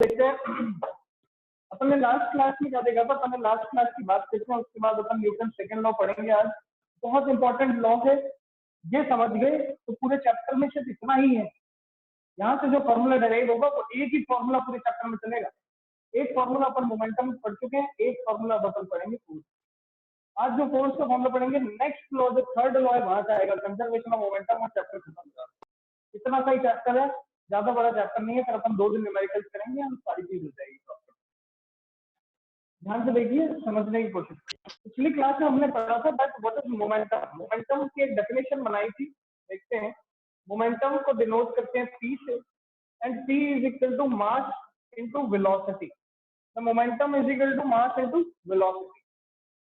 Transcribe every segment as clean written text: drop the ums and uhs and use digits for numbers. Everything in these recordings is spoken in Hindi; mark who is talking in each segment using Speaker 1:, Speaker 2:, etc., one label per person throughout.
Speaker 1: देखते हैं अपन ने लास्ट क्लास में क्या देखा था। अपन ने लास्ट क्लास की बात करते हैं, उसके बाद अपन न्यूटन सेकंड लॉ पढ़ेंगे। आज बहुत इंपॉर्टेंट लॉ है, ये समझ गए तो पूरे चैप्टर में सिर्फ इतना ही है। यहाँ से जो फॉर्मूला डेराइव होगा वो एक ही फॉर्मूला पूरे चैप्टर में चलेगा। एक फॉर्मूला अपन मोमेंटम पढ़ चुके हैं, एक फॉर्मूला अपन पढ़ेंगे फोर्स। आज जो फोर्स का फॉर्मूला पढ़ेंगे, नेक्स्ट लॉ जो थर्ड लॉ है वहां से आएगा, कंजर्वेशन ऑफ मोमेंटम, और चैप्टर खत्म होगा। इतना सा ही चैप्टर है, ज्यादा बड़ा चैप्टर नहीं है। फिर अपन 2 दिन न्यूमेरिकल्स करेंगे, हम सारी चीज हो जाएगी। ध्यान से देखिए, समझने की कोशिश। पिछली क्लास में हमने पढ़ा था that what is momentum. Momentum की एक डेफिनेशन बनाई थी, देखते हैं। मोमेंटम को डिनोट करते हैं पी से, and P is equal to mass into velocity. The momentum is equal to mass into velocity.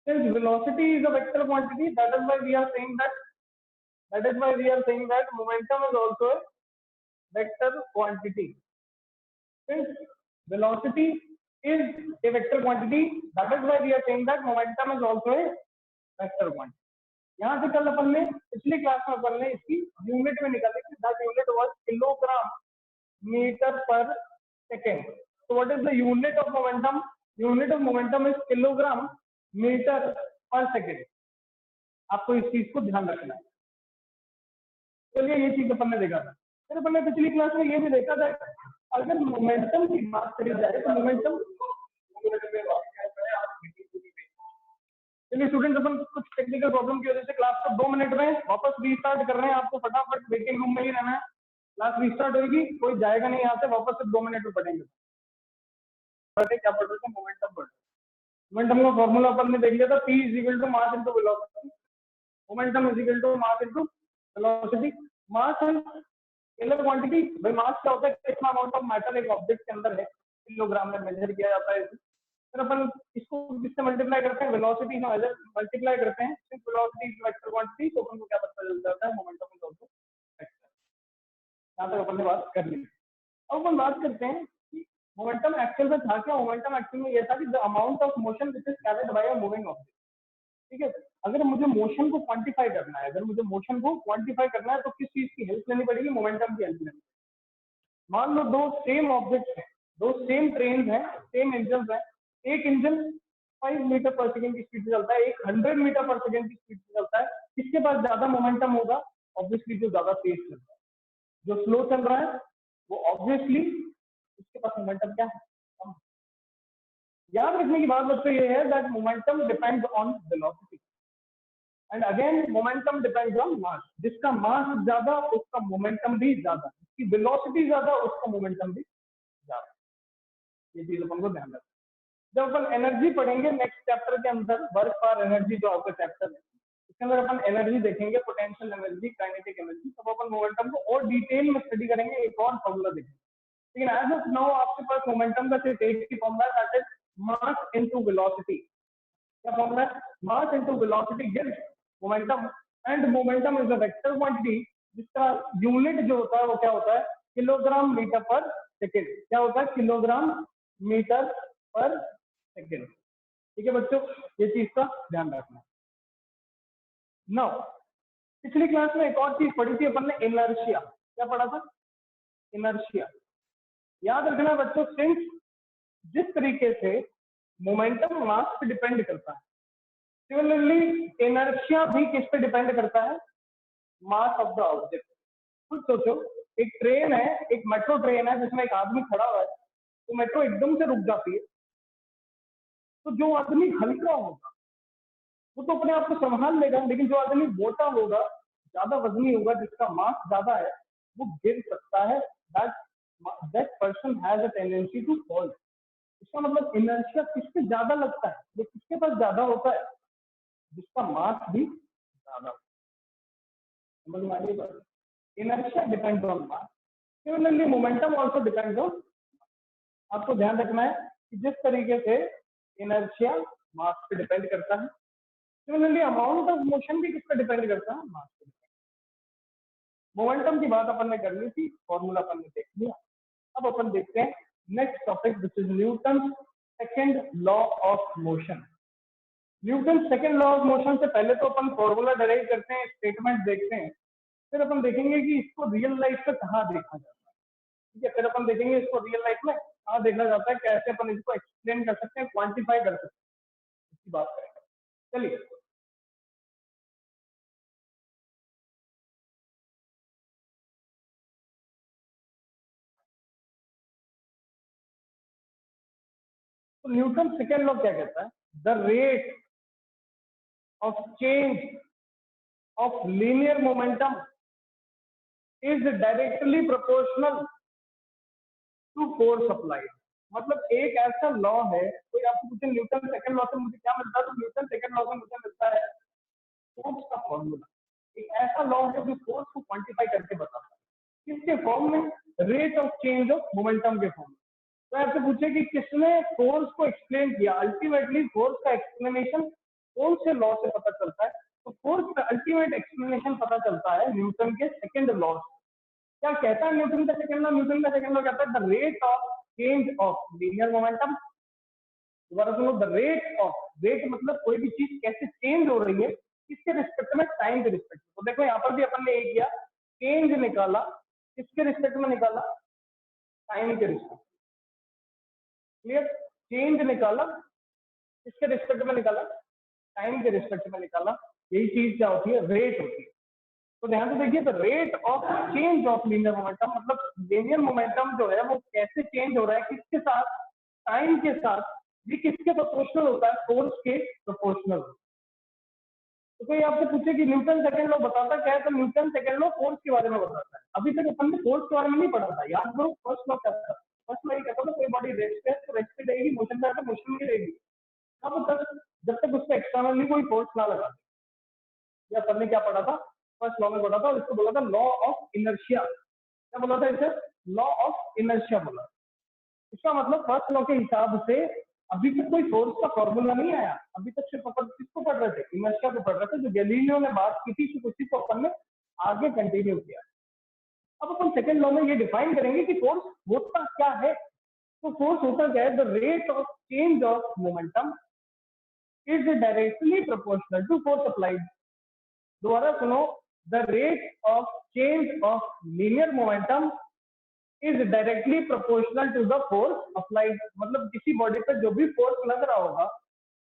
Speaker 1: Since velocity is a vector quantity, that is why we are saying that momentum is also a vector quantity. Since velocity is a vector quantity, that is why we are saying that momentum is also a vector quantity. यहाँ से कल अपन ने पिछली क्लास में अपन ने इसकी यूनिट में निकाली थी। That unit was kilogram metre per second. So what is the unit of momentum? Unit of momentum is kilogram metre per second. आपको इस चीज को ध्यान रखना है। चलिए, ये चीज अपन ने देखा था। फिर अपन ने पिछली क्लास में ये भी देखा था, अगर मोमेंटम की बात करी जाए तो मोमेंटम, चलिए स्टूडेंट्स, अपन कुछ टेक्निकल प्रॉब्लम की वजह से क्लास को 2 मिनट में वापस रीस्टार्ट कर रहे हैं। आपको फटाफट वेटिंग रूम में ही रहना है। क्लास रीस्टार्ट होगी, कोई जाएगा नहीं यहाँ से, वापस से 2 मिनट में पढ़ेंगे। क्या पढ़ रहे थे? मोमेंटम पढ़ रहे। मोमेंटम का फॉर्मूला अपन ने देख लिया था, P is equal to mass into velocity. Momentum is equal to mass into velocity. Mass है स्केलर क्वांटिटी। भाई मास क्या होता है? कितना अमाउंट ऑफ मैटर एक ऑब्जेक्ट के अंदर है, किलोग्राम में मेजर किया जाता है। फिर अपन इसको किससे मल्टीप्लाई करते हैं? वेलोसिटी से मल्टीप्लाई करते हैं। Since velocity is vector quantity, तो अपन को क्या पता चल जाता है? Momentum is also vector. यहाँ तक अपन ने बात कर ली। अब अपन बात करते हैं मोमेंटम एक्चुअल में था क्या। मोमेंटम एक्चुअल में ये था कि the amount of motion which is carried by a moving object. ठीक है, अगर मुझे मोशन को क्वांटिफाई करना है, तो किस चीज की हेल्प लेनी पड़ेगी? मोमेंटम की हेल्प लेनी। मान लो 2 सेम ऑब्जेक्ट हैं, 2 सेम ट्रेन हैं, सेम इंजन है। एक इंजन 5 मीटर पर सेकेंड की स्पीड से चलता है, एक 100 मीटर पर सेकेंड की स्पीड से चलता है। किसके पास ज्यादा मोमेंटम होगा? ऑब्वियसली जो ज्यादा तेज चल रहा है। जो स्लो चल रहा है वो ऑब्वियसली उसके पास मोमेंटम क्या है? कम। याद रखने की बात बच्चों ये है that momentum depends on velocity, and again momentum depends on मास। जिसका मास ज्यादा उसका मोमेंटम भी ज्यादा, जिसकी वेलोसिटी ज्यादा उसका मोमेंटम भी ज्यादा। ये चीज अपन को ध्यान रखना। जब अपन एनर्जी पढ़ेंगे नेक्स्ट चैप्टर के अंदर, वर्क फॉर एनर्जी जो आपका चैप्टर है, इसके अंदर अपन एनर्जी देखेंगे, पोटेंशियल एनर्जी, काइनेटिक एनर्जी। तब अपन मोमेंटम को और डिटेल में स्टडी करेंगे, एक और फॉर्मूला देखेंगे। लेकिन एज ऑफ नाउ आपके पास मोमेंटम का सिर्फ एक ही फॉर्मूला है, that is mass into velocity. क्या फॉर्मूला है? Mass into velocity gives momentum, and momentum is a vector quantity जिसका यूनिट जो होता है वो क्या होता है? Kilogram metre per second. क्या होता है? Kilogram metre per second. ठीक है बच्चों, ये चीज का ध्यान रखना। नाउ पिछली क्लास में एक और चीज पढ़ी थी अपन ने, इनर्शिया। क्या पढ़ा था? इनर्शिया। याद रखना बच्चों, सिंस जिस तरीके से मोमेंटम मास पे डिपेंड करता है, सिमिलरली इनर्शिया भी किस पे डिपेंड करता है? Mass of the object. खुद सोचो, एक ट्रेन है, एक मेट्रो ट्रेन है जिसमें एक आदमी खड़ा हुआ है, तो मेट्रो एकदम से रुक जाती है, तो जो आदमी हल्का होगा वो तो अपने आप को संभाल लेगा, लेकिन जो आदमी मोटा होगा, ज्यादा वजनी होगा, जिसका मास ज्यादा है, वो गिर सकता है। That person has a tendency to fall. इसका मतलब इनर्शिया किस पे ज्यादा लगता है? वो किसके पास ज्यादा होता है? जिसका मास भी ज्यादा। समझ में आ रही है? Inertia depends on mass, similarly momentum also depends on. आपको ध्यान रखना है कि जिस तरीके से इनर्शिया मास पे डिपेंड करता है, सिमिलरली अमाउंट ऑफ मोशन भी किस पे डिपेंड करता है? मास पे। मोमेंटम की बात अपन ने कर ली थी, फॉर्मूला अपन ने देख लिया। अब अपन देखते हैं next topic which is Newton second law of motion. Newton second law of motion से पहले तो अपन फॉर्मूला डेराइव करते हैं, स्टेटमेंट देखते हैं, फिर अपन देखेंगे कि इसको रियल लाइफ में कहाँ देखा जाता है। ठीक है, फिर अपन देखेंगे इसको रियल लाइफ में कहाँ देखा जाता है, कैसे अपन इसको एक्सप्लेन कर सकते हैं, क्वांटिफाई कर सकते हैं, इसकी बात करेंगे। चलिए, तो न्यूटन सेकेंड लॉ क्या कहता है? The rate of change of linear momentum is directly proportional to force applied. मतलब एक ऐसा लॉ है, कोई आपको पूछे न्यूटन सेकंड लॉ से मुझे क्या मिलता है, तो न्यूटन सेकंड लॉ से मुझे मिलता है फोर्स का फॉर्मूला। एक ऐसा लॉ है जो फोर्स को क्वांटिफाई करके बताता है, किसके फॉर्म में? Rate of change of momentum के फॉर्म में। तो आपसे पूछे कि किसने फोर्स को एक्सप्लेन किया, अल्टीमेटली फोर्स का एक्सप्लेनेशन कौन से लॉ से पता चलता है? तो फोर्स का अल्टीमेट एक्सप्लेनेशन पता चलता है न्यूटन के सेकंड लॉ से। क्या कहता है न्यूटन का सेकंड लॉ? न्यूटन का सेकंड लॉ कहता है the rate of change of linear momentum. दोबारा सुनो, द रेट ऑफ, रेट मतलब कोई भी चीज कैसे चेंज हो रही है, किसके रिस्पेक्ट में? टाइम के रिस्पेक्ट में। तो देखो यहाँ पर भी अपन ने एक किया, चेंज निकाला, किसके रिस्पेक्ट में निकाला? टाइम के रिस्पेक्ट। क्लियर? चेंज निकाला, किसके रिस्पेक्ट में निकाला? टाइम के रिस्पेक्ट में निकाला। यही चीज क्या होती है? रेट होती है। तो ध्यान से देखिए, the rate of change of linear momentum, मतलब लीनियर मोमेंटम जो है वो कैसे चेंज हो रहा है, किसके साथ? टाइम के साथ। ये किसके प्रोपोर्शनल होता है? फोर्स के प्रोपोर्शनल। तो कोई आपसे पूछे कि न्यूटन सेकंड लॉ बताता क्या है, तो न्यूटन सेकंड लॉ फोर्स के बारे में बताता है। अभी तक अपन ने फोर्स के बारे में नहीं पढ़ा था, याद करो फर्स्ट लॉ क्या था? फर्स्ट लॉ ये कहता था कोई बॉडी रेस्ट है तो रेस्ट पे रहेगी, मोशन पे है तो मोशन में रहेगी, अब तक जब तक उस पर एक्सटर्नली कोई फोर्स ना लगा। या अपन ने क्या पढ़ा था? फर्स्ट लॉ में पढ़ा था, और इसको बोला था लॉ ऑफ इनर्शिया। क्या बोला था इसे? लॉ ऑफ इनर्शिया बोला। इसका मतलब फर्स्ट लॉ के हिसाब से अभी तक कोई फोर्स का फॉर्मूला नहीं आया, अभी तक सिर्फ अपन किसको पढ़ रहे थे? इनर्शिया को पढ़ रहे थे, जो गैलीलियो ने बात की थी, उसी को अपन ने आगे कंटिन्यू किया। अब अपन सेकंड लॉ में ये डिफाइन करेंगे कि फोर्स होता क्या है। तो फोर्स होता क्या है? The rate of change of momentum is directly proportional to force applied. दोबारा सुनो, the rate of change of linear momentum is directly proportional to the force applied. मतलब किसी बॉडी पर जो भी फोर्स लग रहा होगा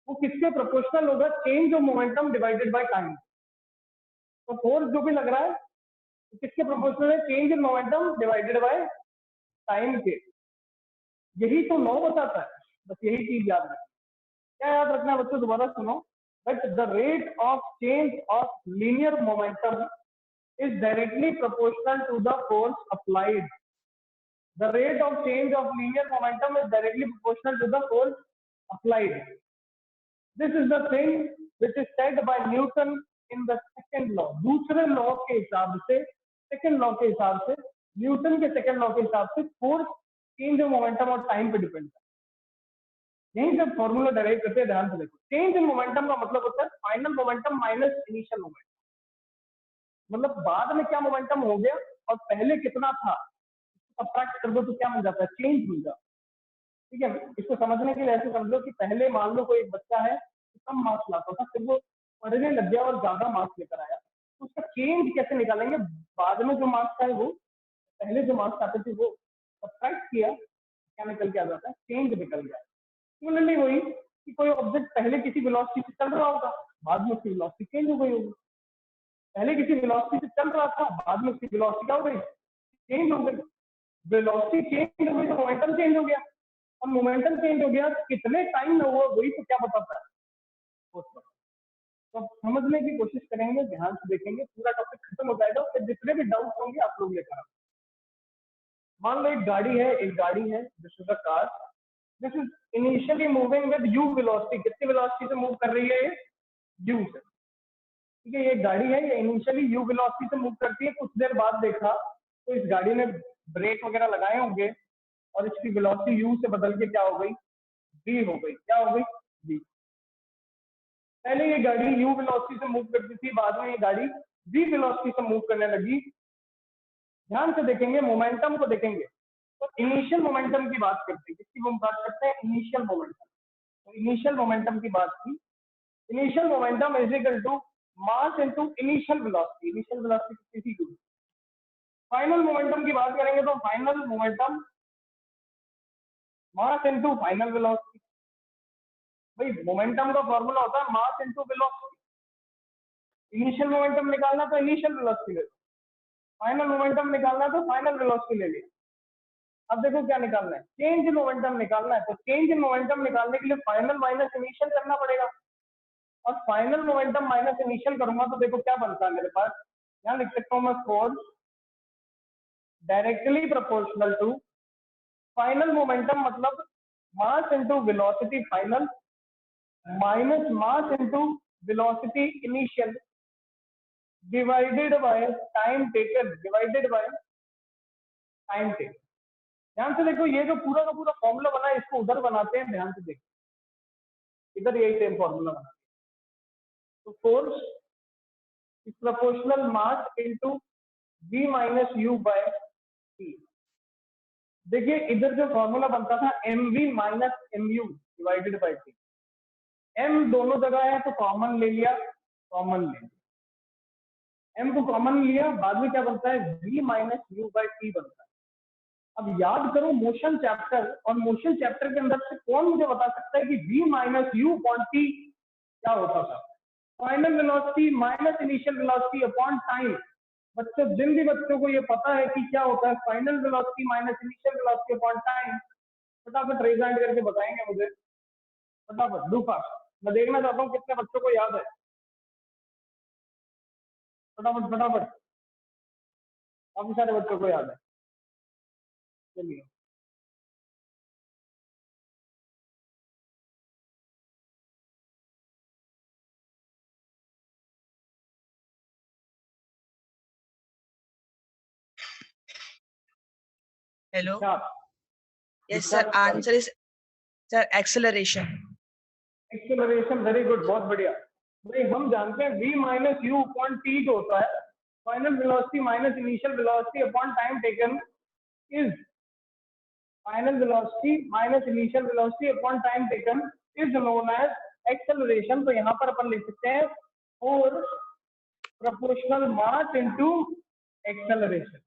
Speaker 1: वो किसके प्रोपोर्शनल होगा? Change of momentum divided by time. तो फोर्स जो भी लग रहा है तो किसके प्रोपोर्शनल है? Change in momentum divided by time के। यही तो लॉ बताता है, बस यही चीज याद रखना। क्या याद रखना है बच्चों? दोबारा सुनो, but the rate of change of linear momentum is directly proportional to the force applied. The rate of change of linear momentum is directly proportional to the force applied. This is the thing which is said by Newton in the second law. दूसरे लॉ के हिसाब से, सेकंड लॉ के हिसाब से, न्यूटन के सेकंड लॉ के हिसाब से फोर्स चेंज ऑफ मोमेंटम और टाइम पे डिपेंड है। यहीं से फॉर्मूला डेराइव करते हैं, ध्यान से देखो। चेंज इन मोमेंटम का मतलब होता है final momentum minus initial momentum. मतलब बाद में क्या मोमेंटम हो गया और पहले कितना था, सब्ट्रैक्ट कर दो तो क्या मिल जाता है? चेंज मिल जाता है। ठीक है, इसको समझने के लिए ऐसे समझो कि पहले मान लो कोई एक बच्चा है कम मार्क्स लाता था, फिर वो पढ़ने लग गया और ज्यादा मार्क्स लेकर आया, तो उसका चेंज कैसे निकालेंगे? बाद में जो मार्क्स आए वो पहले जो मार्क्स आते थे वो सब्ट्रैक्ट किया, क्या निकल के आ जाता है? चेंज निकल गया। सिमिलरली वही कि कोई ऑब्जेक्ट पहले किसी वेलोसिटी से चल रहा होगा, बाद में उसकी वेलोसिटी चेंज हो गई होगी। पहले किसी वेलोसिटी से चल रहा था, बाद में उसकी वेलोसिटी क्या हो गई? चेंज हो गई। वेलोसिटी चेंज हो गई तो मोमेंटम चेंज हो गया, और मोमेंटम चेंज हो गया कितने टाइम में हुआ, वही तो क्या बताता है? तो समझने की कोशिश करेंगे, ध्यान से देखेंगे, पूरा टॉपिक खत्म हो जाएगा, फिर जितने भी डाउट होंगे आप लोग लेकर आओ। मान लो एक गाड़ी है, this is a car, this is initially moving with you velocity. कितनी वेलोसिटी से मूव कर रही है ये? यू से। ठीक है, ये गाड़ी है, ये इनिशियली यू वेलोसिटी से मूव करती है। कुछ देर बाद देखा तो इस गाड़ी ने ब्रेक वगैरह लगाए होंगे और इसकी वेलोसिटी यू से बदल के क्या हो गई? वी हो गई। क्या हो गई? वी। पहले ये गाड़ी यू वेलोसिटी से मूव करती थी, बाद में ये गाड़ी वी वेलोसिटी से मूव करने लगी। ध्यान से देखेंगे, मोमेंटम को देखेंगे तो इनिशियल मोमेंटम की बात करते हैं। किसकी बात करते हैं? Initial momentum. तो इनिशियल मोमेंटम की बात की, initial momentum is equal to mass into initial velocity. Initial velocity कितनी थी? फाइनल मोमेंटम की बात करेंगे तो final momentum mass into final velocity. भाई मोमेंटम का फॉर्मूला होता है mass into velocity. Initial momentum निकालना तो इनिशियल वेलोसिटी ले लो, फाइनल मोमेंटम निकालना तो फाइनल वेलोसिटी ले लिया। अब देखो क्या निकालना है, चेंज इन मोमेंटम निकालना है। तो चेंज इन मोमेंटम निकालने के लिए फाइनल माइनस इनिशियल करना पड़ेगा, और फाइनल मोमेंटम माइनस इनिशियल करूंगा तो देखो क्या बनता है मेरे पास। यहाँ लिख सकता हूँ मैं, force directly proportional to final momentum, मतलब mass into velocity final minus mass into velocity initial divided by time taken, divided by time taken. ध्यान से देखो, ये जो पूरा का पूरा फॉर्मूला बना है इसको उधर बनाते हैं, ध्यान से देखो इधर यही सेम फॉर्मूला बना। तो force is proportional mass into v minus u by t। देखिए इधर जो फॉर्मूला बनता था mv minus mu divided by t, m दोनों जगह है तो कॉमन ले लिया, कॉमन ले लिया, m को कॉमन लिया, बाद में क्या बनता है v minus u by t बनता है। अब याद करो मोशन चैप्टर, और मोशन चैप्टर के अंदर से कौन मुझे बता सकता है कि v minus u upon t क्या होता था? Final velocity minus initial velocity upon time. बच्चों, जिन भी बच्चों को ये पता है कि क्या होता है final velocity minus initial velocity upon time, फटाफट रेज हैंड करके बताएंगे मुझे, फटाफट डू फास्ट। मैं देखना चाहता हूँ कितने बच्चों को याद है, फटाफट फटाफट। काफी सारे बच्चों को याद है, चलिए।
Speaker 2: Hello. Yes,
Speaker 1: Discharge,
Speaker 2: sir. Answer is, sir, acceleration.
Speaker 1: Acceleration, very good, बहुत बढ़िया। भाई हम जानते हैं v minus u upon t जो होता है final velocity minus initial velocity upon time taken is, final velocity minus initial velocity upon time taken is known as acceleration. तो यहाँ पर अपन लिख सकते हैं force proportional mass into acceleration.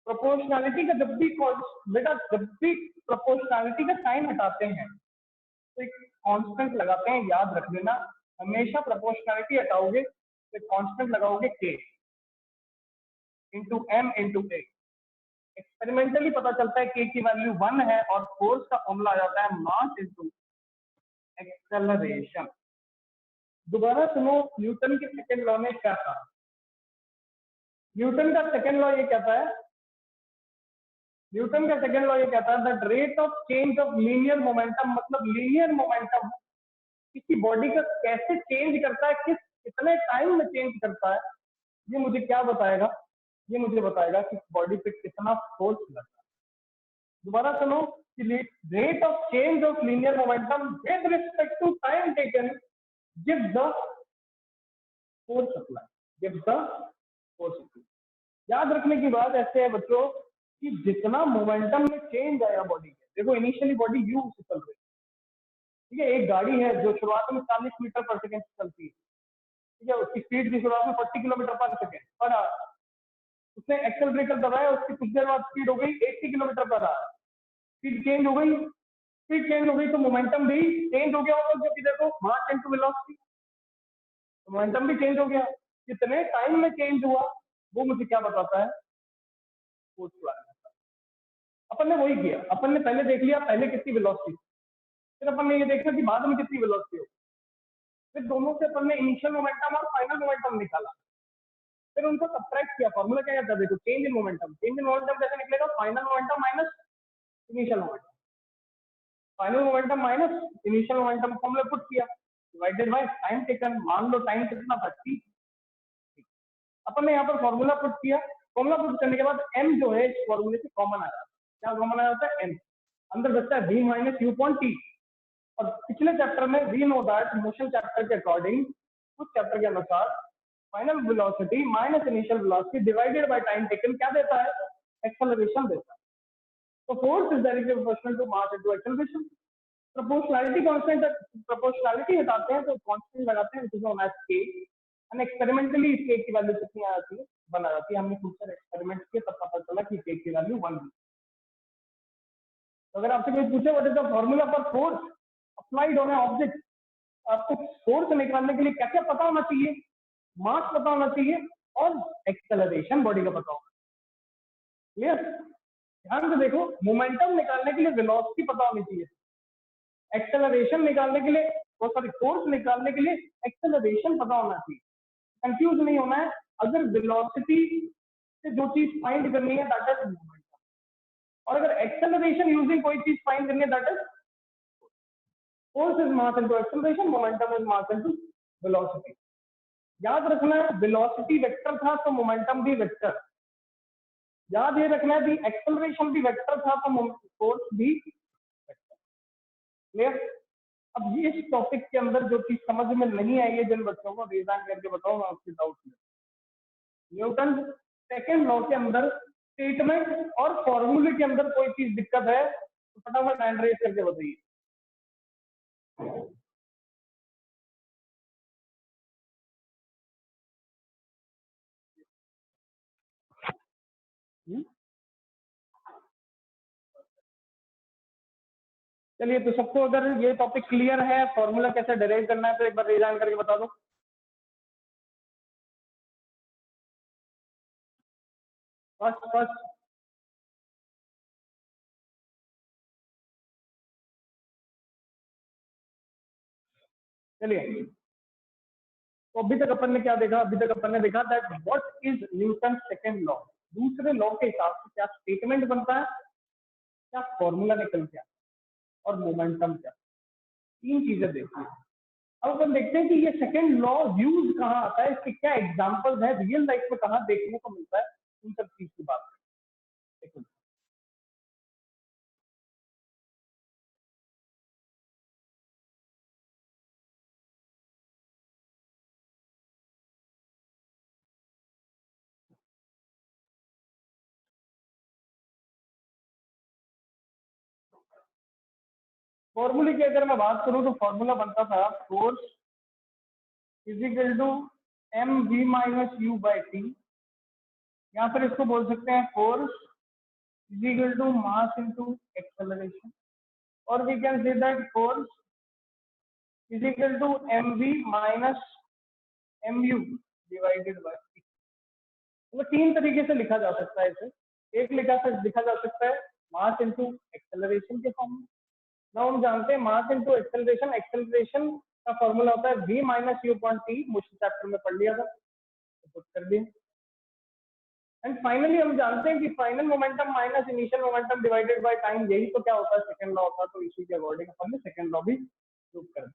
Speaker 1: Proportionality का जब भी बेटा, जब भी प्रोपोर्शनैलिटी का साइन हटाते हैं तो एक कांस्टेंट लगाते हैं, याद रख लेना। हमेशा प्रोपोर्शनैलिटी हटाओगे तो कांस्टेंट लगाओगे k into m into a। Experimentally पता चलता है k की वैल्यू 1 है, और फोर्स का फॉर्मूला आ जाता है मास इंटू एक्सेलरेशन। दोबारा सुनो, न्यूटन के सेकेंड लॉ में क्या था? न्यूटन का सेकेंड लॉ ये कहता है, न्यूटन का सेकेंड लॉ ये कहता है that rate of change of linear momentum, मतलब लीनियर मोमेंटम किसी बॉडी का कैसे चेंज करता है, कितने टाइम में चेंज करता है, ये मुझे क्या बताएगा? ये मुझे बताएगा कि बॉडी पे कितना फोर्स लगता है। दोबारा सुनो कि rate of change of linear momentum with respect to time taken gives the force apply, gives the force apply. याद रखने की बात ऐसे है बच्चों कि जितना मोमेंटम में चेंज आया बॉडी के, देखो इनिशियली बॉडी यू से चल रही है, ठीक है, एक गाड़ी है जो शुरुआत में 40 मीटर पर सेकेंड चलती है, ठीक है, उसकी स्पीड की शुरुआत में 40 किलोमीटर पर सेकेंड पर आ, उसने एक्सेलरेटर दबाया, उसकी कुछ देर बाद स्पीड हो गई 80 किलोमीटर पर आ, स्पीड चेंज हो गई, स्पीड चेंज हो गई तो मोमेंटम भी चेंज हो गया होगा, क्योंकि देखो मास इनटू वेलोसिटी, मोमेंटम भी चेंज हो गया। कितने टाइम में चेंज हुआ वो मुझे क्या बताता है? Force apply. अपन ने वही किया, अपन ने पहले देख लिया पहले कितनी वेलोसिटी, फिर अपन ने ये देखा कि बाद में कितनी वेलोसिटी हो, फिर दोनों से अपन ने इनिशियल मोमेंटम और फाइनल मोमेंटम निकाला, फिर उनको सब्ट्रैक्ट किया। फॉर्मूला क्या कहता है देखो, change in momentum. Change in momentum कैसे निकलेगा? Final momentum minus initial momentum, final momentum minus initial momentum formula put किया, डिवाइडेड बाय टाइम टेकन। मान लो टाइम कितना था, t। अपन ने यहाँ पर फॉर्मूला पुट किया, फॉर्मूला पुट करने के बाद m जो है इस फॉर्मूले से कॉमन आया, क्या कॉमन आया होता है? m। अंदर बचता है v minus u upon t. और पिछले चैप्टर में we know that motion chapter के अकॉर्डिंग, उस चैप्टर के अनुसार final velocity minus initial velocity divided by time taken क्या देता है? एक्सेलरेशन देता है। तो force is directly proportional to mass into acceleration. Proportionality constant, proportionality हटाते हैं तो कांस्टेंट लगाते हैं, which is known as k। And experimentally इस केक की वैल्यू कितनी आ जाती है, 1 आ जाती है। हमने फ्यूचर एक्सपेरिमेंट किए तब पता चला कि केक की वैल्यू 1 है। तो अगर आपसे कोई पूछे what is the formula for force applied on A object, आपको फोर्स निकालने के लिए क्या क्या पता होना चाहिए? मास पता होना चाहिए और एक्सेलरेशन बॉडी का पता होना चाहिए। क्लियर? ध्यान से देखो, मोमेंटम निकालने के लिए वेलोसिटी पता होनी चाहिए, एक्सेलरेशन निकालने के लिए, सॉरी फोर्स निकालने के लिए एक्सेलरेशन पता होना चाहिए। कंफ्यूज नहीं होना है। अगर वेलोसिटी से जो चीज फाइंड करनी है दैट इज मोमेंटम, और अगर एक्सेलरेशन यूजिंग कोई चीज फाइंड करनी है that is force is mass into acceleration, momentum is mass into velocity. याद रखना है वेलोसिटी वेक्टर था तो मोमेंटम भी वेक्टर। याद ये रखना है एक्सेलरेशन भी वेक्टर था तो फोर्स भी वेक्टर। क्लियर? अब ये इस टॉपिक के अंदर जो चीज समझ में नहीं आई है जिन बच्चों को रिजाइन करके बताओ, मैं उसके डाउट में। न्यूटन सेकेंड लॉ के अंदर स्टेटमेंट और फॉर्मूले के अंदर कोई चीज दिक्कत है तो फटाफट हैंड रेज करके बताइए। चलिए, तो सबको अगर ये टॉपिक क्लियर है, फॉर्मूला कैसे डिराइव करना है, तो एक बार रिजाइन करके बता दो। फर्स्ट फर्स्ट चलिए, तो अभी तक अपन ने क्या देखा? अभी तक अपन ने देखा that what is Newton second law. दूसरे लॉ के हिसाब से क्या स्टेटमेंट बनता है, क्या फॉर्मूला निकल गया, और मोमेंटम क्या। तीन चीजें देखी। अब अपन देखते हैं कि ये सेकेंड लॉ यूज कहाँ आता है, इसके क्या एग्जांपल्स है, रियल लाइफ में कहाँ देखने को मिलता है, उन सब चीज की बात करें। फॉर्मूले की अगर मैं बात करूं तो फॉर्मूला बनता था force is equal to m v minus u by t, या फिर इसको बोल सकते हैं force is equal to mass into acceleration, और we can say that force is equal to m v minus m u divided by t. वो तीन तरीके से लिखा जा सकता है इसे। एक लिखा जा सकता है मास इनटू एक्सेलरेशन के फॉर्म में। ना हम जानते हैं मास इनटू एक्सेलरेशन, एक्सेलरेशन का फॉर्मूला होता है v minus u upon T, मुझे चैप्टर में पढ़ लिया था तो कुछ कर दिया। एंड फाइनली हम जानते हैं कि final momentum minus initial momentum divided by time, यही तो क्या होता है सेकंड लॉ होता है। तो इसी के अकॉर्डिंग अपन ने सेकंड लॉ भी प्रूव कर दिया।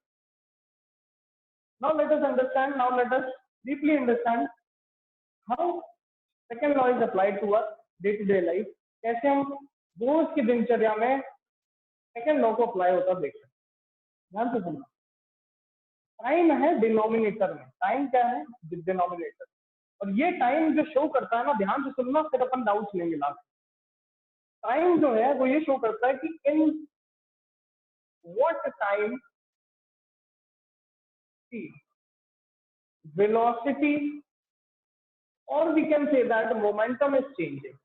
Speaker 1: Now let us understand, now let us deeply understand how second law is applied to our day to day life. कैसे हम रोज की दिनचर्या में सेकंड लॉ को अप्लाई होता देख सकते हैं। ध्यान से सुनना। टाइम है डिनोमिनेटर में, टाइम क्या है? डिनोमिनेटर। और ये टाइम जो शो करता है ना, ध्यान से सुनना फिर अपन डाउट्स लेंगे लास्ट। टाइम जो है वो ये शो करता है कि इन व्हाट टाइम वेलोसिटी और we can say that momentum is changing.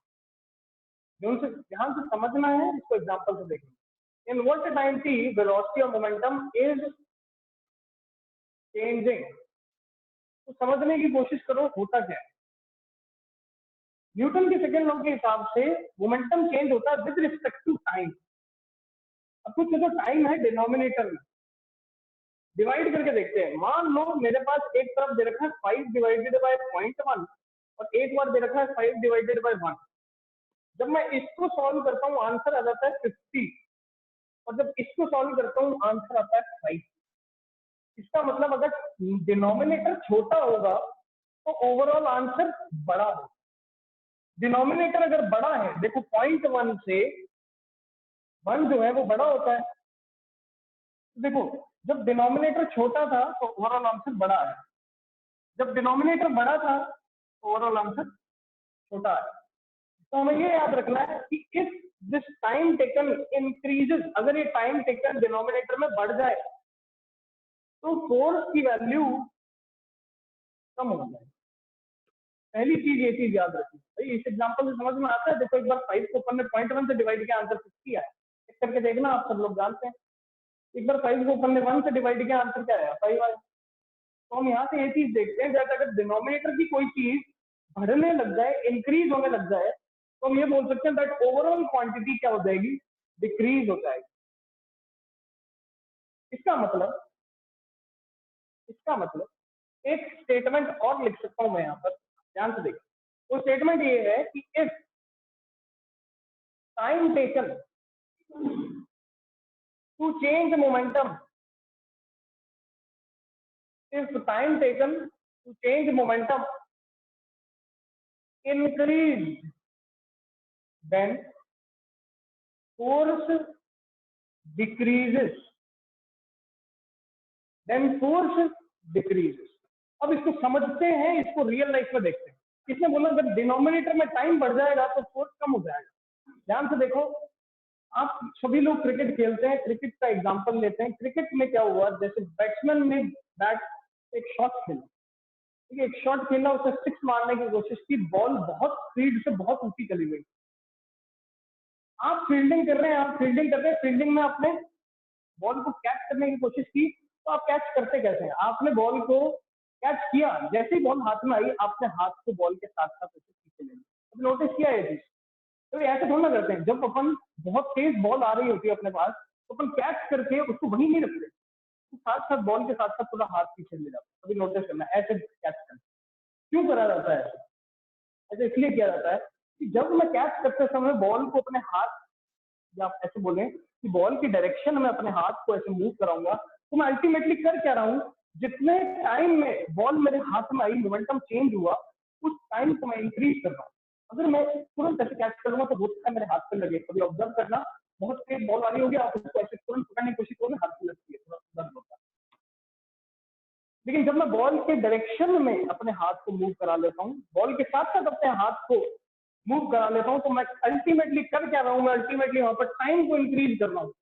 Speaker 1: ध्यान से समझना है, इसको एग्जांपल से देखेंगे। In what time t velocity और मोमेंटम इज चेंजिंग। तो समझने की कोशिश करो होता क्या है। न्यूटन के सेकंड लॉ के हिसाब से मोमेंटम चेंज होता है विद रिस्पेक्ट टू टाइम। अब कुछ जो टाइम है डिनोमिनेटर में डिवाइड करके देखते हैं। मान लो मेरे पास एक तरफ दे रखा है 5 डिवाइडेड बाय 0.1 और एक बार दे रखा है 5 डिवाइडेड बाय 1। जब मैं इसको सॉल्व करता हूँ आंसर आ जाता है 50, और जब इसको सॉल्व करता हूँ आंसर आता है 5। इसका मतलब अगर डिनोमिनेटर छोटा होगा तो ओवरऑल आंसर बड़ा होगा। डिनोमिनेटर अगर बड़ा है, देखो 0.1 से 1 जो है वो बड़ा होता है। देखो जब डिनोमिनेटर छोटा था तो ओवरऑल आंसर बड़ा है, जब डिनोमिनेटर बड़ा था तो ओवरऑल आंसर छोटा है। तो हमें ये याद रखना है कि if this time taken increases, अगर ये टाइम टेकन डिनोमिनेटर में बढ़ जाए तो फोर्स की वैल्यू कम हो जाएगा। पहली चीज ये चीज याद रखिए भाई, इस एग्जांपल से समझ में आता है। देखो एक बार 5 को अपन ने 0.1 से डिवाइड किया, आंसर 60 आया। चेक करके देखना, आप सब लोग जानते हैं। एक बार 5 को अपन ने 1 से डिवाइड किया, आंसर क्या आया? 5 आया। तो हम यहाँ से ये चीज देखते हैं, जैसे अगर डिनोमिनेटर की कोई चीज बढ़ने लग जाए, इंक्रीज होने लग जाए, तो हम ये बोल सकते हैं दैट ओवरऑल क्वांटिटी क्या हो जाएगी? डिक्रीज हो जाएगी। इसका मतलब एक स्टेटमेंट और लिख सकता हूं मैं यहाँ पर, ध्यान से देखिए। वो स्टेटमेंट ये है कि if time taken to change momentum, if time taken to change momentum increased, then force decreases, अब इसको समझते हैं, इसको रियल लाइफ में देखते हैं। इसने बोला जब डिनोमिनेटर में टाइम बढ़ जाएगा तो फोर्स कम हो जाएगा। ध्यान से देखो, आप सभी लोग क्रिकेट खेलते हैं, क्रिकेट का एग्जांपल लेते हैं। क्रिकेट में क्या हुआ, जैसे बैट्समैन ने बैट एक शॉट खेला, ठीक है, एक शॉट खेला, उसे 6 मारने की कोशिश की, बॉल बहुत स्पीड से बहुत ऊंची चली गई। आप फील्डिंग कर रहे हैं, फील्डिंग में आपने बॉल को कैच करने की कोशिश की, तो आप कैच करते कैसे हैं? आपने बॉल को कैच किया, जैसे ही बॉल हाथ में आई, आपने हाथ को बॉल के साथ साथ उसे पीछे ले लिया। अब नोटिस किया ये चीज? तो ऐसे थोड़ा ना करते हैं। जब अपन बहुत तेज बॉल आ रही होती है अपने पास, तो अपन कैच करके उसको वहीं नहीं रखते, तो साथ साथ बॉल के साथ साथ थोड़ा हाथ पीछे ले जाते हैं। अभी नोटिस करना, ऐसे कैच करना क्यों करा जाता है? ऐसे इसलिए किया जाता है कि जब मैं कैच करते समय बॉल को अपने हाथ, या आप ऐसे बोले कि बॉल की डायरेक्शन में अपने हाथ को ऐसे मूव कराऊंगा, तो मैं अल्टीमेटली कर क्या रहा हूँ? जितने टाइम में बॉल मेरे हाथ में आई, मोमेंटम चेंज हुआ, उस टाइम को मैं इंक्रीज कर रहा हूँ। अगर मैं तुरंत ऐसे कैच करूंगा तो हो सकता है मेरे हाथ पे लगे। कभी ऑब्जर्व करना, बहुत तेज बॉल आ रही होगी, आप उसको ऐसे तुरंत पकड़ने की कोशिश करोगे, हाथ पे लगती है, थोड़ा दर्द होता है। लेकिन जब मैं बॉल के डायरेक्शन में अपने हाथ को मूव करा लेता हूँ, बॉल के साथ साथ अपने हाथ को मूव करा लेता हूँ, तो मैं अल्टीमेटली कर क्या रहा हूँ? मैं अल्टीमेटली वहां पर टाइम को इंक्रीज कर रहा हूँ।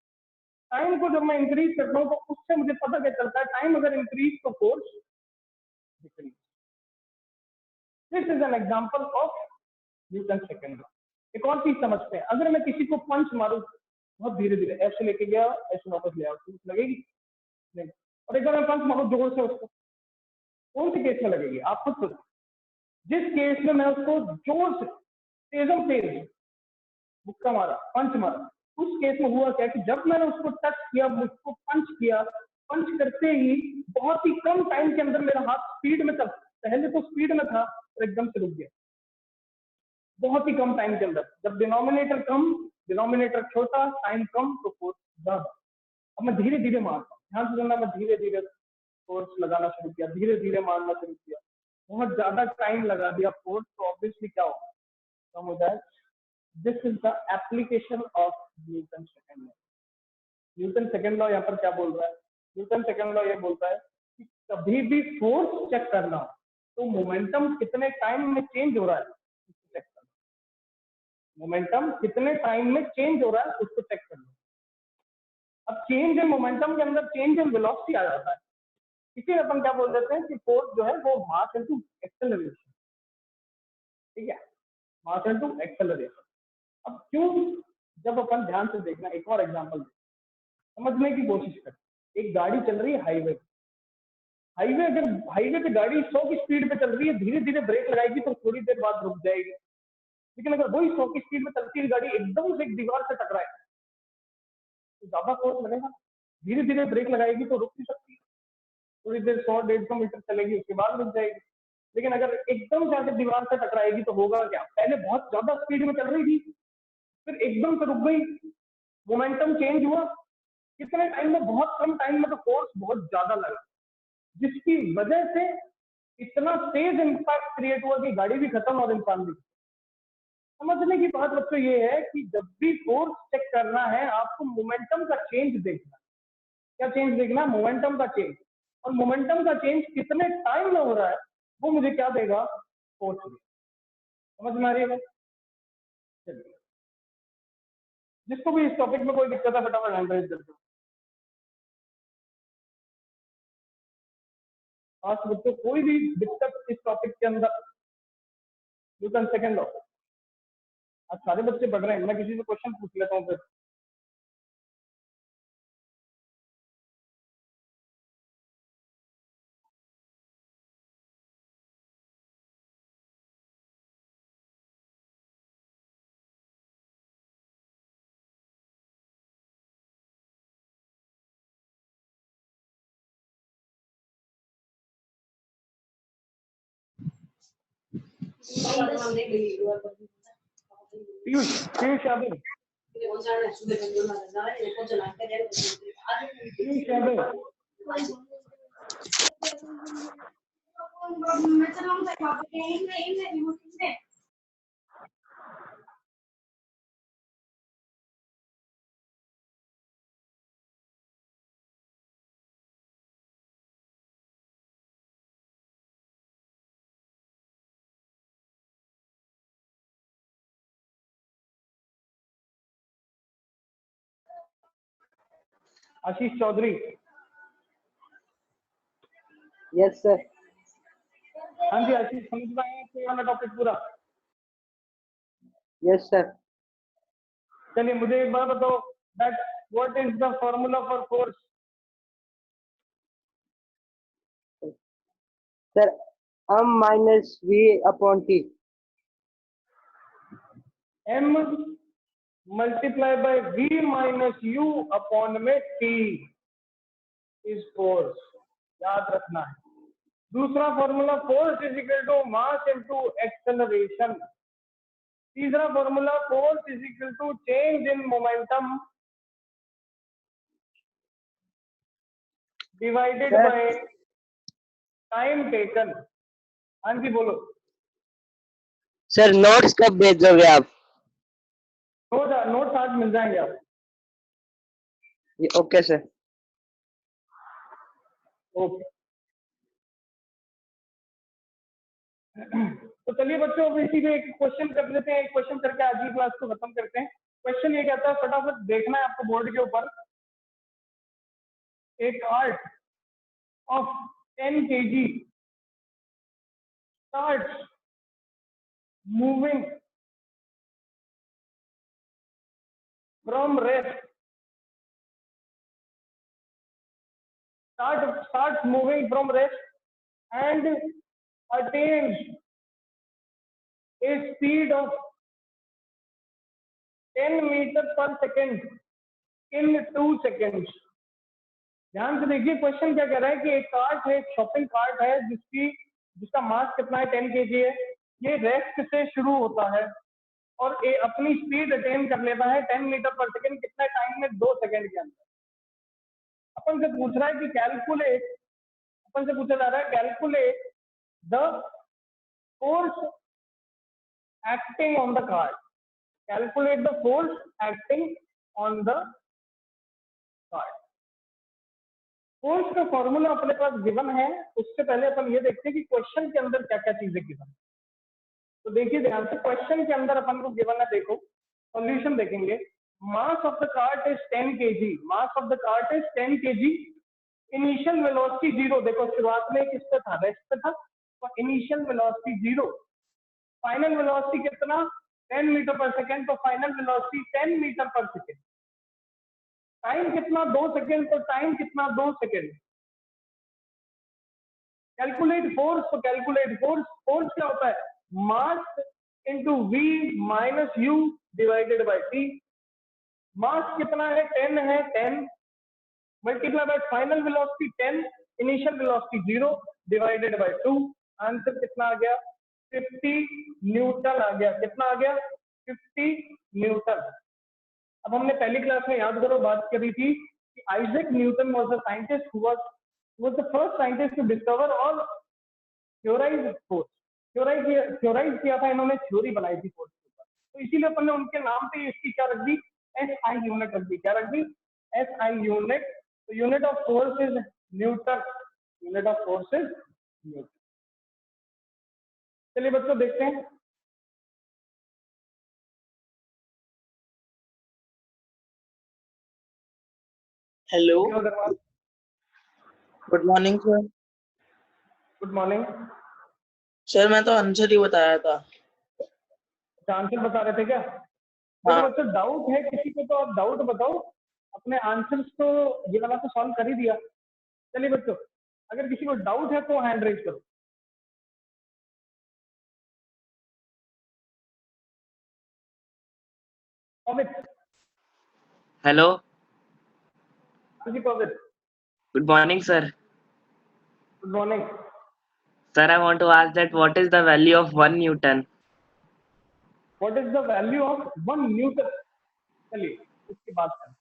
Speaker 1: टाइम को जब मैं इंक्रीज करता हूँ, तो उससे मुझे पता क्या चलता है? टाइम अगर इंक्रीज तो force decrease. This is an example of Newton second law. एक और चीज समझते हैं, अगर मैं किसी को पंच मारूं बहुत धीरे धीरे, ऐसे लेके गया, ऐसे वापस ले आओ, तो लगेगी नहीं। और एक बार मैं पंच मारूं जोर से, उसको कौन से केस में लगेगी? आप खुद सोचो। जिस केस में मैं उसको जोर से तेजम तेज मुक्का मारा, पंच मारा, उस केस में हुआ क्या कि जब मैंने उसको टच किया, मुझको पंच किया, पंच करते ही बहुत ही कम टाइम के अंदर मेरा हाथ स्पीड में था, पहले तो स्पीड में था और एकदम से रुक गया, बहुत ही कम टाइम के अंदर। जब डिनोमिनेटर कम, डिनोमिनेटर छोटा, टाइम कम, तो फोर्स ज्यादा। अब मैं धीरे धीरे मारता हूँ, ध्यान से सुनना, मैं धीरे धीरे फोर्स लगाना शुरू किया, धीरे धीरे मारना शुरू किया, बहुत ज्यादा टाइम लगा दिया, फोर्स तो ऑब्वियसली क्या होगा? कम हो जाए। This is the application of Newton second law. Newton second law यहाँ पर क्या बोल रहा है? न्यूटन सेकंड लॉ ये बोलता है कि कभी भी फोर्स चेक करना हो, तो मोमेंटम कितने टाइम में चेंज हो रहा है उसको चेक करना। मोमेंटम कितने टाइम में चेंज हो रहा है उसको चेक करना। अब चेंज इन मोमेंटम के अंदर चेंज इन वेलोसिटी आ जाता है। इसे अपन क्या बोल देते हैं कि फोर्स जो है वो मास इनटू एक्सेलरेशन, ठीक है, मास इनटू एक्सेलरेशन। अब क्यों? जब अपन ध्यान से देखना, एक और एग्जांपल समझने की कोशिश कर। एक गाड़ी चल रही है हाईवे, अगर हाईवे पे गाड़ी 100 की स्पीड पे चल रही है, धीरे धीरे ब्रेक लगाएगी तो थोड़ी देर बाद रुक जाएगी। लेकिन अगर वही 100 की स्पीड में चलती हुई गाड़ी एकदम से एक दीवार से टकराए, तो ज्यादा फोर्स लगेगा। धीरे धीरे ब्रेक लगाएगी तो रुक नहीं सकती, थोड़ी देर 100-150 मीटर चलेगी, उसके बाद रुक जाएगी। लेकिन अगर एकदम से आके दीवार से टकराएगी तो होगा क्या? पहले बहुत ज्यादा स्पीड में चल रही थी, फिर एकदम से रुक गई, मोमेंटम चेंज हुआ, कितने टाइम में? बहुत कम टाइम में, तो फोर्स बहुत ज्यादा लगा, जिसकी वजह से इतना तेज इंपैक्ट क्रिएट हुआ कि गाड़ी भी खत्म और इंसान भी। समझने की बात बच्चों ये है कि जब भी फोर्स चेक करना है, आपको मोमेंटम का चेंज देखना। क्या चेंज देखना? मोमेंटम का चेंज। और मोमेंटम का चेंज कितने टाइम में हो रहा है, वो मुझे क्या देगा? फोर्स देगा। समझ में आ रही है? चलिए, जिसको भी इस टॉपिक में कोई दिक्कत है फटाफट हैंड रेज कर दो। आज बच्चों कोई भी दिक्कत इस टॉपिक के अंदर, यू कैन सेकंड ऑफ। आज सारे बच्चे पढ़ रहे हैं, मैं किसी से क्वेश्चन पूछ लेता हूँ फिर। पीयूष पीयूष यादव, पीयूष यादव, आशीष चौधरी।
Speaker 3: Yes sir.
Speaker 1: हाँ जी आशीष, समझ में आया आपको ये वाला टॉपिक पूरा?
Speaker 3: Yes sir.
Speaker 1: चलिए मुझे एक बात बताओ, that what is the formula for force?
Speaker 3: Sir m minus v upon t।
Speaker 1: m multiply by v minus u upon में t इज फोर्स, याद रखना है। दूसरा formula force is equal to mass into acceleration. तीसरा formula force is equal to change in momentum divided
Speaker 3: Sir.
Speaker 1: By time taken. हाँ जी बोलो।
Speaker 3: सर नोट्स कब भेजोगे आप?
Speaker 1: नोट्स आज मिल जाएंगे आप।
Speaker 3: Okay sir.
Speaker 1: ओके तो चलिए बच्चों, अब इसी पे एक क्वेश्चन कर लेते हैं। एक क्वेश्चन करके आज की क्लास को खत्म करते हैं। क्वेश्चन ये कहता है, फटाफट देखना है आपको बोर्ड के ऊपर। एक cart of 10 kg starts moving from rest, starts moving from rest and attains a speed of 10 meters per second in 2 seconds। ध्यान से देखिए क्वेश्चन क्या कह रहा है कि एक कार्ट है, एक शॉपिंग कार्ट है जिसका मास कितना है, 10 kg है। ये रेस्ट से शुरू होता है और ये अपनी स्पीड अटेन कर लेता है 10 मीटर पर सेकंड, कितने टाइम में? 2 सेकंड के अंदर। अपन से पूछ रहा है कि अपन से पूछा जा रहा है calculate the force acting on the cart. Calculate the force acting on the cart. Force का फॉर्मूला अपने पास गिवन है। उससे पहले अपन ये देखते हैं कि क्वेश्चन के अंदर क्या क्या चीजें गिवन। तो देखिए ध्यान से, क्वेश्चन के अंदर अपन को गिवन है, देखो सॉल्यूशन देखेंगे। Mass of the cart is 10 kg। Mass of the cart is 10 kg। Initial velocity 0। देखो शुरुआत में किस पे था? रेस्ट पे था, तो इनिशियल वेलोसिटी 0। फाइनल वेलोसिटी कितना? 10 मीटर पर सेकेंड, तो final velocity 10 metre per second. Time कितना? 2 सेकेंड, तो टाइम कितना? 2 सेकेंड। कैलकुलेट फोर्स, तो कैलकुलेट फोर्स। फोर्स क्या होता है? Mass into v minus u divided by t। मास कितना है? 10 है, 10 multiply by final velocity 10, initial velocity 0 divided by 2। Answer कितना आ गया? 50 न्यूटन आ गया। कितना आ गया? 50 न्यूटन। अब हमने पहली क्लास में, याद करो, बात करी थी कि Isaac Newton was the scientist who was the first scientist to discover और थ्योराइज फोर्स। थ्योराइज किया था इन्होंने, थ्योरी बनाई थी फोर्स के ऊपर। तो इसीलिए अपन ने उनके नाम पे इसकी क्या रख दी? SI यूनिट रख दी। क्या रख दी? SI unit. तो unit of force is newton. Unit of force is newton. चलिए बच्चों देखते हैं।
Speaker 4: Hello,
Speaker 1: Agarwal,
Speaker 4: good morning sir.
Speaker 1: Good morning.
Speaker 4: Sir मैं तो आंसर ही बताया था।
Speaker 1: आंसर बता रहे थे क्या?
Speaker 4: हाँ।
Speaker 1: बच्चों डाउट है किसी को तो आप डाउट बताओ। अपने आंसर्स तो ये वाला तो सॉल्व कर ही दिया। चलिए बच्चों, अगर किसी को डाउट है तो हैंड रेज करो। पवित।
Speaker 5: Hello,
Speaker 1: हाँ जी Pavit,
Speaker 5: good morning, sir.
Speaker 1: Good morning.
Speaker 5: Sir, I want to ask that what is the value of 1 Newton?
Speaker 1: What is the value of 1 Newton? चलिए इसकी बात करें।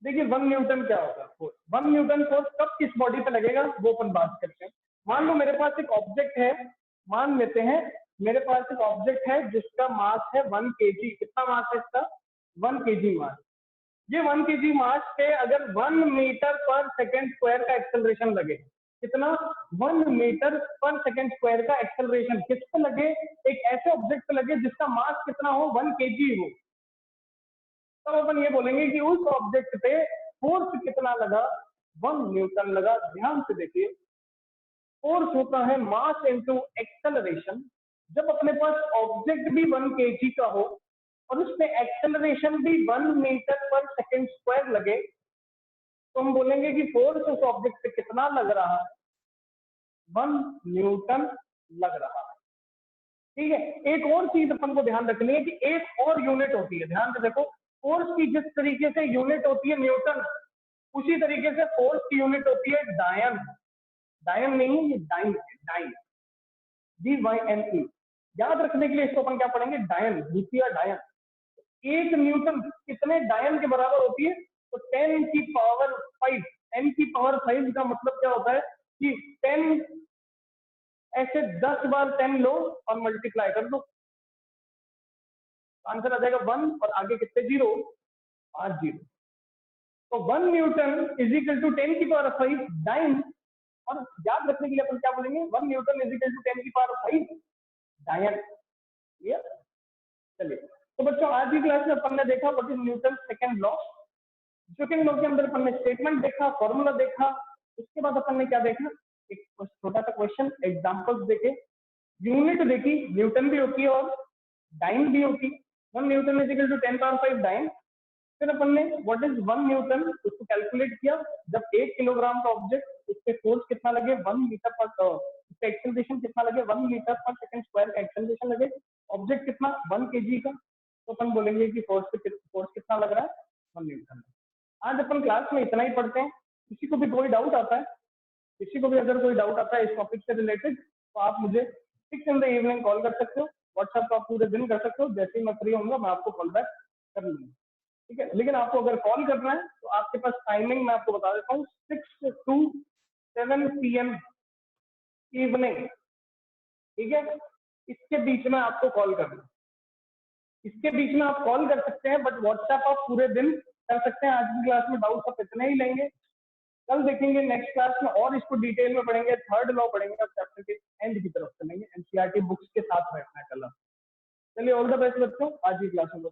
Speaker 1: देखिए 1 न्यूटन क्या होगा? फोर्स 1 न्यूटन फोर्स कब किस बॉडी पे लगेगा वो अपन बात करते हैं। मान लो मेरे पास एक ऑब्जेक्ट है, मान लेते हैं मेरे पास एक ऑब्जेक्ट है जिसका मास है 1 kg। कितना मास है इसका? 1 kg मास। ये 1 kg मास पे अगर 1 मीटर पर सेकेंड स्क्वायर का एक्सेलरेशन लगे, कितना? 1 मीटर पर सेकेंड स्क्वायर का एक्सेलरेशन किस पे लगे? एक ऐसे ऑब्जेक्ट पे लगे जिसका मास कितना हो? 1 kg हो। तब अपन ये बोलेंगे कि उस ऑब्जेक्ट पे फोर्स कितना लगा? 1 न्यूटन लगा। ध्यान से देखिए, फोर्स होता है मास इनटू एक्सेलरेशन। जब अपने पास ऑब्जेक्ट भी 1 kg का हो और उसमें एक्सेलरेशन भी 1 मीटर पर सेकेंड स्क्वायर लगे, तो हम बोलेंगे कि फोर्स उस ऑब्जेक्ट पे कितना लग रहा है? 1 न्यूटन लग रहा है। ठीक है, एक और चीज अपन को ध्यान रखनी है कि एक और यूनिट होती है। ध्यान से देखो, फोर्स की जिस तरीके से यूनिट होती है न्यूटन, उसी तरीके से फोर्स की यूनिट होती है डायन। डायन नहीं, ये डाइन है, डाइन, DYNE। याद रखने के लिए इसको अपन क्या पढ़ेंगे? डायन, द्वितीय डायन। एक न्यूटन कितने डायन के बराबर होती है? तो 10 की पावर 5। 10 की पावर 5 का मतलब क्या होता है कि 10 ऐसे 10 बार 10 लो और मल्टीप्लाई कर दो, आंसर आ जाएगा 1 और आगे कितने जीरो? 5 जीरो। तो 1 न्यूटन इज इक्वल टू 10 की पावर 5 डाइन। और याद रखने के लिए अपन क्या बोलेंगे? 1 न्यूटन इज इक्वल टू 10 की पावर 5 डायन। ये चलिए, तो बच्चों आज की क्लास में अपन ने देखा what is Newton second law. Second law के अंदर अपन ने स्टेटमेंट देखा, फॉर्मूला देखा। उसके बाद अपन ने क्या देखा? एक छोटा सा क्वेश्चन, एग्जांपल्स देखे, यूनिट देखी, न्यूटन भी होती है और डाइन भी होती है। 1 newton is equal to 10 power 5 dyne. फिर अपन ने व्हाट इज 1 न्यूटन उसको कैलकुलेट किया। जब 1 किलोग्राम का ऑब्जेक्ट, उस पे फोर्स कितना लगे? 1 मीटर पर, उस पे एक्सेलरेशन कितना लगे? 1 मीटर पर सेकंड स्क्वायर का एक्सेलरेशन लगे। ऑब्जेक्ट कितना? 1 kg का। तो अपन बोलेंगे कि फोर्स कितना लग रहा है? 1 न्यूटन। आज अपन क्लास में इतना ही पढ़ते हैं। किसी को भी कोई डाउट आता है, किसी को भी अगर कोई डाउट आता है इस टॉपिक से रिलेटेड, तो आप मुझे 6 in the evening कॉल कर सकते हो। व्हाट्सएप पे आप पूरे दिन कर सकते हो। जैसे ही मैं फ्री होऊंगा मैं आपको कॉल बैक कर लूंगा। ठीक है, लेकिन आपको अगर कॉल करना है तो आपके पास टाइमिंग मैं आपको बता देता हूँ, 6 to 7 PM इवनिंग। ठीक है, इसके बीच में आपको कॉल करना, इसके बीच में आप कॉल कर सकते हैं, बट व्हाट्सएप आप पूरे दिन कर सकते हैं। आज की क्लास में डाउट आप इतने ही लेंगे। कल देखेंगे नेक्स्ट क्लास में और इसको डिटेल में पढ़ेंगे, थर्ड लॉ पढ़ेंगे और चैप्टर के एंड की तरफ चलेंगे। एनसीईआरटी बुक्स के साथ बैठना है कल। चलिए, ऑल द बेस्ट बच्चों, आज की क्लास में।